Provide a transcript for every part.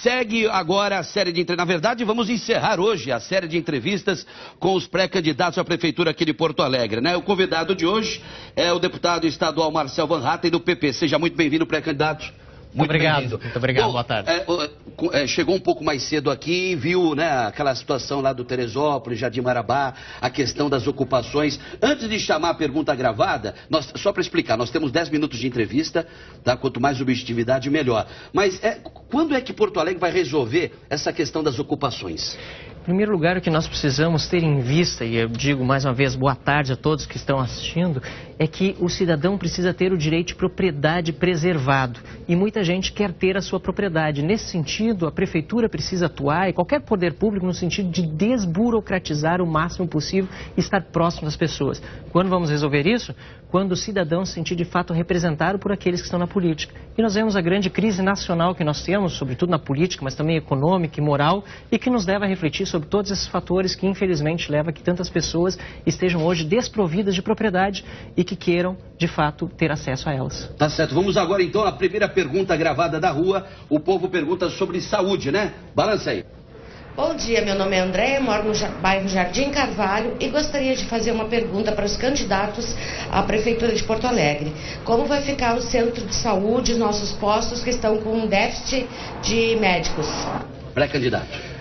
segue agora a série de entrevistas. Na verdade, vamos encerrar hoje a série de entrevistas com os pré-candidatos à prefeitura aqui de Porto Alegre, né? O convidado de hoje é o deputado estadual Marcel Van Hatten, do PP. Seja muito bem-vindo, pré-candidato. Muito obrigado. Muito obrigado, Bom, boa tarde. Chegou um pouco mais cedo aqui, viu, né, aquela situação lá do Teresópolis, Jardim Marabá, a questão das ocupações. Antes de chamar a pergunta gravada, só para explicar, nós temos 10 minutos de entrevista, tá? Quanto mais objetividade, melhor. Mas quando é que Porto Alegre vai resolver essa questão das ocupações? Em primeiro lugar, o que nós precisamos ter em vista, e eu digo mais uma vez boa tarde a todos que estão assistindo, é que o cidadão precisa ter o direito de propriedade preservado. E muita gente quer ter a sua propriedade. Nesse sentido, a prefeitura precisa atuar, e qualquer poder público, no sentido de desburocratizar o máximo possível e estar próximo das pessoas. Quando vamos resolver isso? Quando o cidadão se sentir de fato representado por aqueles que estão na política. E nós vemos a grande crise nacional que nós temos, sobretudo na política, mas também econômica e moral, e que nos leva a refletir sobre todos esses fatores que infelizmente levam a que tantas pessoas estejam hoje desprovidas de propriedade e que queiram, de fato, ter acesso a elas. Tá certo. Vamos agora então à primeira pergunta gravada da rua. O povo pergunta sobre saúde, né? Balança aí. Bom dia, meu nome é Andréia, moro no bairro Jardim Carvalho e gostaria de fazer uma pergunta para os candidatos à Prefeitura de Porto Alegre. Como vai ficar o centro de saúde, nossos postos que estão com um déficit de médicos? Pré-candidato.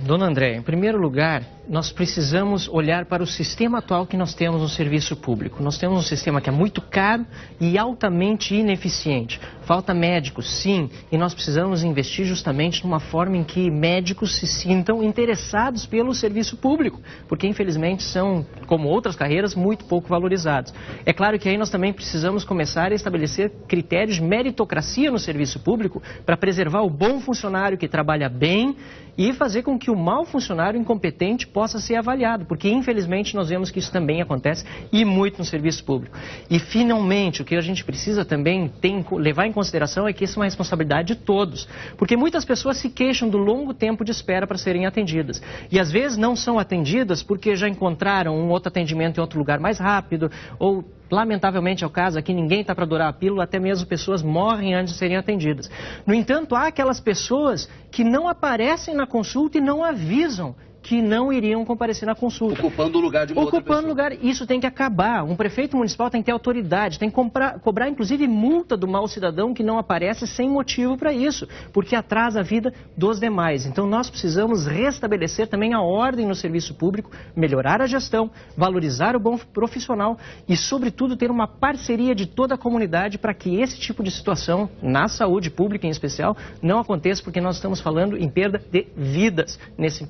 Dona Andréia, em primeiro lugar, nós precisamos olhar para o sistema atual que nós temos no serviço público. Nós temos um sistema que é muito caro e altamente ineficiente. Falta médicos, sim, e nós precisamos investir justamente numa forma em que médicos se sintam interessados pelo serviço público, porque infelizmente são, como outras carreiras, muito pouco valorizados. É claro que aí nós também precisamos começar a estabelecer critérios de meritocracia no serviço público para preservar o bom funcionário que trabalha bem e fazer com que o mau funcionário incompetente possa ser avaliado, porque infelizmente nós vemos que isso também acontece e muito no serviço público. E finalmente, o que a gente precisa também levar em consideração é que isso é uma responsabilidade de todos, porque muitas pessoas se queixam do longo tempo de espera para serem atendidas e às vezes não são atendidas porque já encontraram um outro atendimento em outro lugar mais rápido ou lamentavelmente é o caso aqui, ninguém está para adorar a pílula, até mesmo pessoas morrem antes de serem atendidas. No entanto, há aquelas pessoas que não aparecem na consulta e não avisam que não iriam comparecer na consulta. Ocupando o lugar de uma outra pessoa. Ocupando o lugar. Isso tem que acabar. Um prefeito municipal tem que ter autoridade, tem que cobrar inclusive multa do mau cidadão que não aparece sem motivo para isso, porque atrasa a vida dos demais. Então nós precisamos restabelecer também a ordem no serviço público, melhorar a gestão, valorizar o bom profissional e, sobretudo, ter uma parceria de toda a comunidade para que esse tipo de situação, na saúde pública em especial, não aconteça, porque nós estamos falando em perda de vidas nesse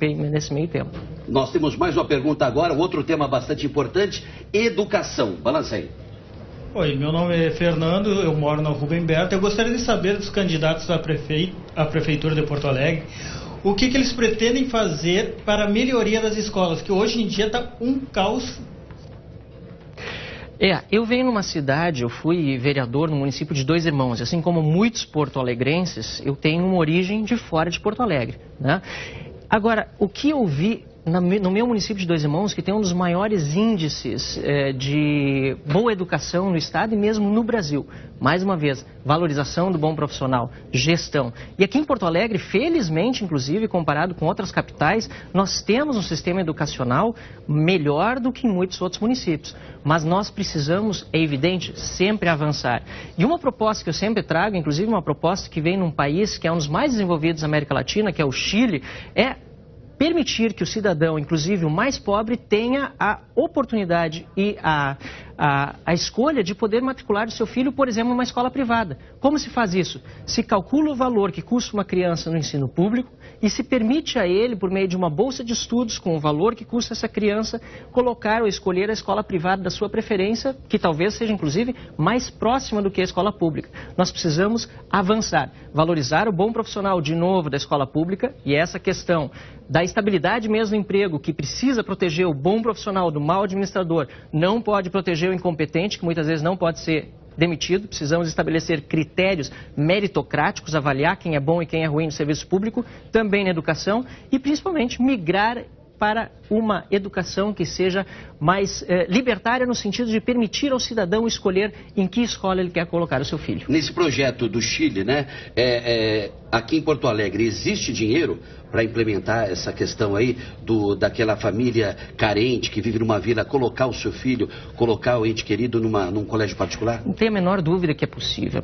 meio tempo. Nós temos mais uma pergunta agora, outro tema bastante importante, educação. Balança aí. Oi, meu nome é Fernando, eu moro na Rubem Berta. Eu gostaria de saber dos candidatos à Prefeitura de Porto Alegre o que eles pretendem fazer para a melhoria das escolas, que hoje em dia está um caos. Eu venho numa cidade, eu fui vereador no município de Dois Irmãos, assim como muitos porto-alegrenses, eu tenho uma origem de fora de Porto Alegre, né? Agora, o que eu vi no meu município de Dois Irmãos, que tem um dos maiores índices de boa educação no estado e mesmo no Brasil. Mais uma vez, valorização do bom profissional, gestão. E aqui em Porto Alegre, felizmente, inclusive, comparado com outras capitais, nós temos um sistema educacional melhor do que em muitos outros municípios. Mas nós precisamos, é evidente, sempre avançar. E uma proposta que eu sempre trago, inclusive uma proposta que vem num país que é um dos mais desenvolvidos da América Latina, que é o Chile, é permitir que o cidadão, inclusive o mais pobre, tenha a oportunidade e a escolha de poder matricular o seu filho, por exemplo, em uma escola privada. Como se faz isso? Se calcula o valor que custa uma criança no ensino público e se permite a ele, por meio de uma bolsa de estudos com o valor que custa essa criança, colocar ou escolher a escola privada da sua preferência, que talvez seja, inclusive, mais próxima do que a escola pública. Nós precisamos avançar, valorizar o bom profissional, de novo, da escola pública, e essa questão da estabilidade mesmo do emprego, que precisa proteger o bom profissional do mau administrador, não pode proteger o incompetente, que muitas vezes não pode ser demitido. Precisamos estabelecer critérios meritocráticos, avaliar quem é bom e quem é ruim no serviço público, também na educação e principalmente migrar para uma educação que seja mais libertária no sentido de permitir ao cidadão escolher em que escola ele quer colocar o seu filho. Nesse projeto do Chile, né, aqui em Porto Alegre, existe dinheiro para implementar essa questão aí daquela família carente que vive numa vila, colocar o seu filho, colocar o ente querido num colégio particular? Não tenho a menor dúvida que é possível,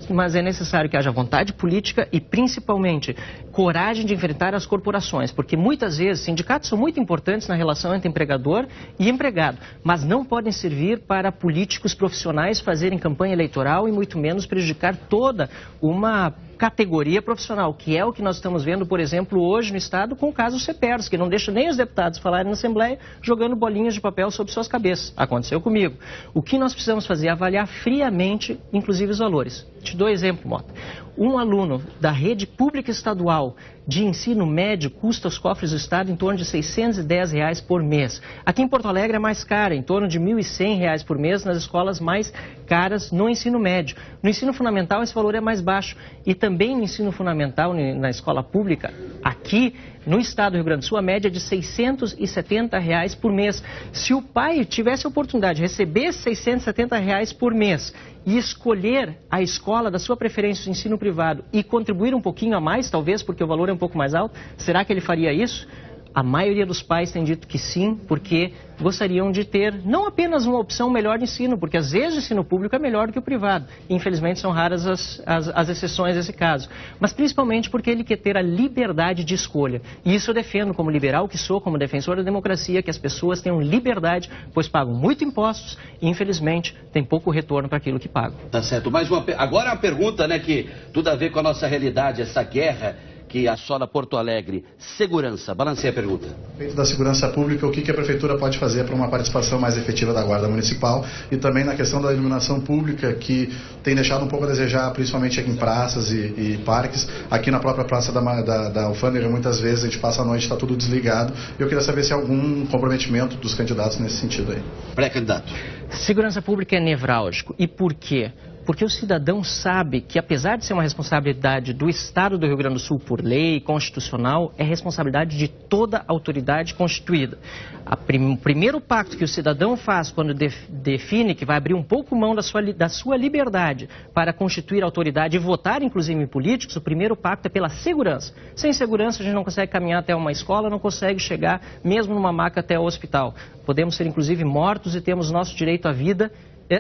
mas é necessário que haja vontade política e principalmente coragem de enfrentar as corporações, porque muitas vezes sindicatos são muito importantes na relação entre empregador e empregado, mas não podem servir para políticos profissionais fazerem campanha eleitoral e muito menos prejudicar toda uma categoria profissional, que é o que nós estamos vendo, por exemplo, hoje no Estado com o caso CEPERS, que não deixa nem os deputados falarem na Assembleia jogando bolinhas de papel sobre suas cabeças. Aconteceu comigo. O que nós precisamos fazer é avaliar friamente, inclusive, os valores. Te dou exemplo, Mota. Um aluno da rede pública estadual de ensino médio custa aos cofres do Estado em torno de R$ 610 por mês. Aqui em Porto Alegre é mais cara, em torno de R$ 1.100 por mês nas escolas mais caras no ensino médio. No ensino fundamental esse valor é mais baixo. E também no ensino fundamental, na escola pública, aqui no estado do Rio Grande do Sul, a média é de R$ 670 por mês. Se o pai tivesse a oportunidade de receber R$ 670 por mês e escolher a escola da sua preferência de ensino privado e contribuir um pouquinho a mais, talvez, porque o valor é um pouco mais alto, será que ele faria isso? A maioria dos pais tem dito que sim, porque gostariam de ter não apenas uma opção melhor de ensino, porque às vezes o ensino público é melhor do que o privado. Infelizmente são raras as exceções desse caso. Mas principalmente porque ele quer ter a liberdade de escolha. E isso eu defendo como liberal que sou, como defensor da democracia, que as pessoas tenham liberdade, pois pagam muito impostos e infelizmente tem pouco retorno para aquilo que pagam. Tá certo. Agora uma pergunta, né, que tudo a ver com a nossa realidade, essa guerra que assola Porto Alegre. Segurança. Balancei a pergunta. Respeito da segurança pública, o que a Prefeitura pode fazer para uma participação mais efetiva da Guarda Municipal e também na questão da iluminação pública, que tem deixado um pouco a desejar, principalmente aqui em praças e parques. Aqui na própria praça da Alfândega, muitas vezes a gente passa a noite e está tudo desligado. Eu queria saber se há algum comprometimento dos candidatos nesse sentido aí. Pré-candidato. Segurança pública é nevrálgico. E por quê? Porque o cidadão sabe que, apesar de ser uma responsabilidade do Estado do Rio Grande do Sul por lei constitucional, é responsabilidade de toda autoridade constituída. O primeiro pacto que o cidadão faz quando define que vai abrir um pouco mão da sua liberdade para constituir autoridade e votar, inclusive, em políticos, o primeiro pacto é pela segurança. Sem segurança, a gente não consegue caminhar até uma escola, não consegue chegar mesmo numa maca até o hospital. Podemos ser, inclusive, mortos e temos nosso direito à vida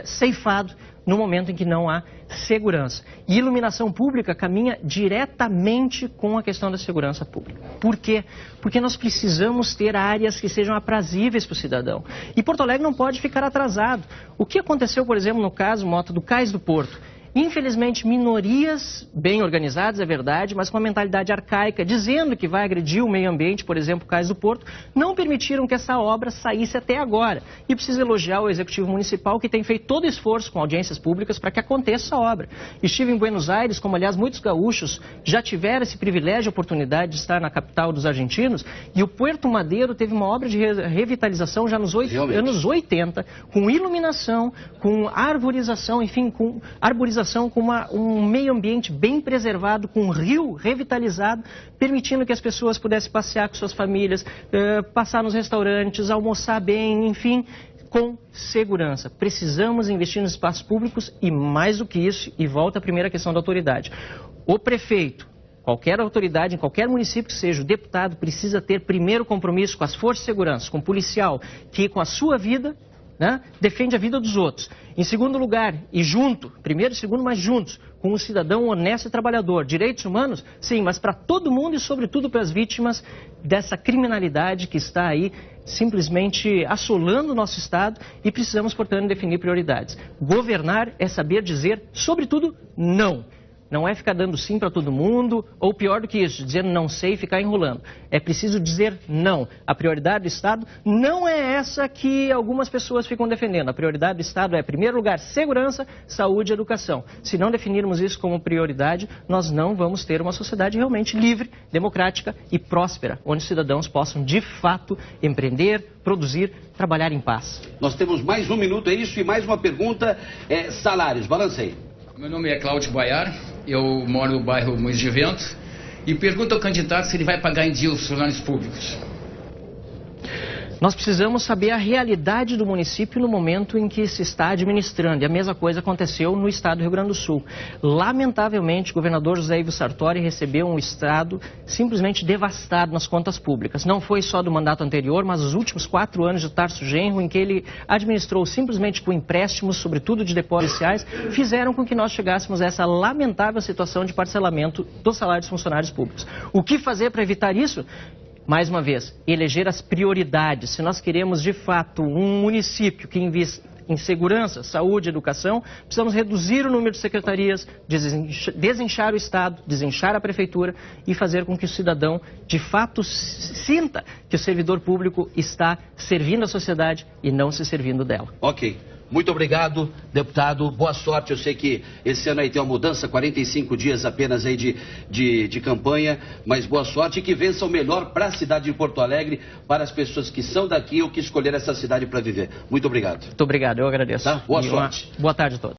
ceifado no momento em que não há segurança. E iluminação pública caminha diretamente com a questão da segurança pública. Por quê? Porque nós precisamos ter áreas que sejam aprazíveis para o cidadão. E Porto Alegre não pode ficar atrasado. O que aconteceu, por exemplo, no caso, Mota, do Cais do Porto? Infelizmente, minorias bem organizadas, é verdade, mas com uma mentalidade arcaica, dizendo que vai agredir o meio ambiente, por exemplo, o Cais do Porto, não permitiram que essa obra saísse até agora. E preciso elogiar o Executivo Municipal, que tem feito todo esforço com audiências públicas para que aconteça essa obra. Estive em Buenos Aires, como aliás muitos gaúchos já tiveram esse privilégio e oportunidade de estar na capital dos argentinos, e o Puerto Madeiro teve uma obra de revitalização já nos anos 80, com iluminação, com arborização, enfim, com arborização, com um meio ambiente bem preservado, com um rio revitalizado, permitindo que as pessoas pudessem passear com suas famílias, passar nos restaurantes, almoçar bem, enfim, com segurança. Precisamos investir nos espaços públicos e, mais do que isso, e volta à primeira questão da autoridade. O prefeito, qualquer autoridade, em qualquer município que seja, o deputado precisa ter primeiro compromisso com as forças de segurança, com o policial, que com a sua vida, né, defende a vida dos outros. Em segundo lugar, e junto, primeiro e segundo, mas juntos, com o cidadão honesto e trabalhador. Direitos humanos? Sim, mas para todo mundo e sobretudo para as vítimas dessa criminalidade que está aí simplesmente assolando o nosso Estado e precisamos, portanto, definir prioridades. Governar é saber dizer, sobretudo, não. Não é ficar dando sim para todo mundo, ou pior do que isso, dizer não sei e ficar enrolando. É preciso dizer não. A prioridade do Estado não é essa que algumas pessoas ficam defendendo. A prioridade do Estado é, em primeiro lugar, segurança, saúde e educação. Se não definirmos isso como prioridade, nós não vamos ter uma sociedade realmente livre, democrática e próspera, onde os cidadãos possam, de fato, empreender, produzir, trabalhar em paz. Nós temos mais um minuto, é isso, e mais uma pergunta, salários, balancei. Meu nome é Cláudio Baiar, eu moro no bairro Moinhos de Vento e pergunto ao candidato se ele vai pagar em dia os funcionários públicos. Nós precisamos saber a realidade do município no momento em que se está administrando. E a mesma coisa aconteceu no estado do Rio Grande do Sul. Lamentavelmente, o governador José Ivo Sartori recebeu um estado simplesmente devastado nas contas públicas. Não foi só do mandato anterior, mas os últimos 4 anos de Tarso Genro, em que ele administrou simplesmente com empréstimos, sobretudo de depósitos iniciais, fizeram com que nós chegássemos a essa lamentável situação de parcelamento dos salários dos funcionários públicos. O que fazer para evitar isso? Mais uma vez, eleger as prioridades. Se nós queremos, de fato, um município que invista em segurança, saúde, educação, precisamos reduzir o número de secretarias, desinchar o Estado, desinchar a Prefeitura e fazer com que o cidadão, de fato, sinta que o servidor público está servindo a sociedade e não se servindo dela. Ok. Muito obrigado, deputado. Boa sorte. Eu sei que esse ano aí tem uma mudança, 45 dias apenas aí de campanha, mas boa sorte e que vença o melhor para a cidade de Porto Alegre, para as pessoas que são daqui ou que escolheram essa cidade para viver. Muito obrigado. Muito obrigado, eu agradeço. Tá? Boa sorte. Boa tarde a todos.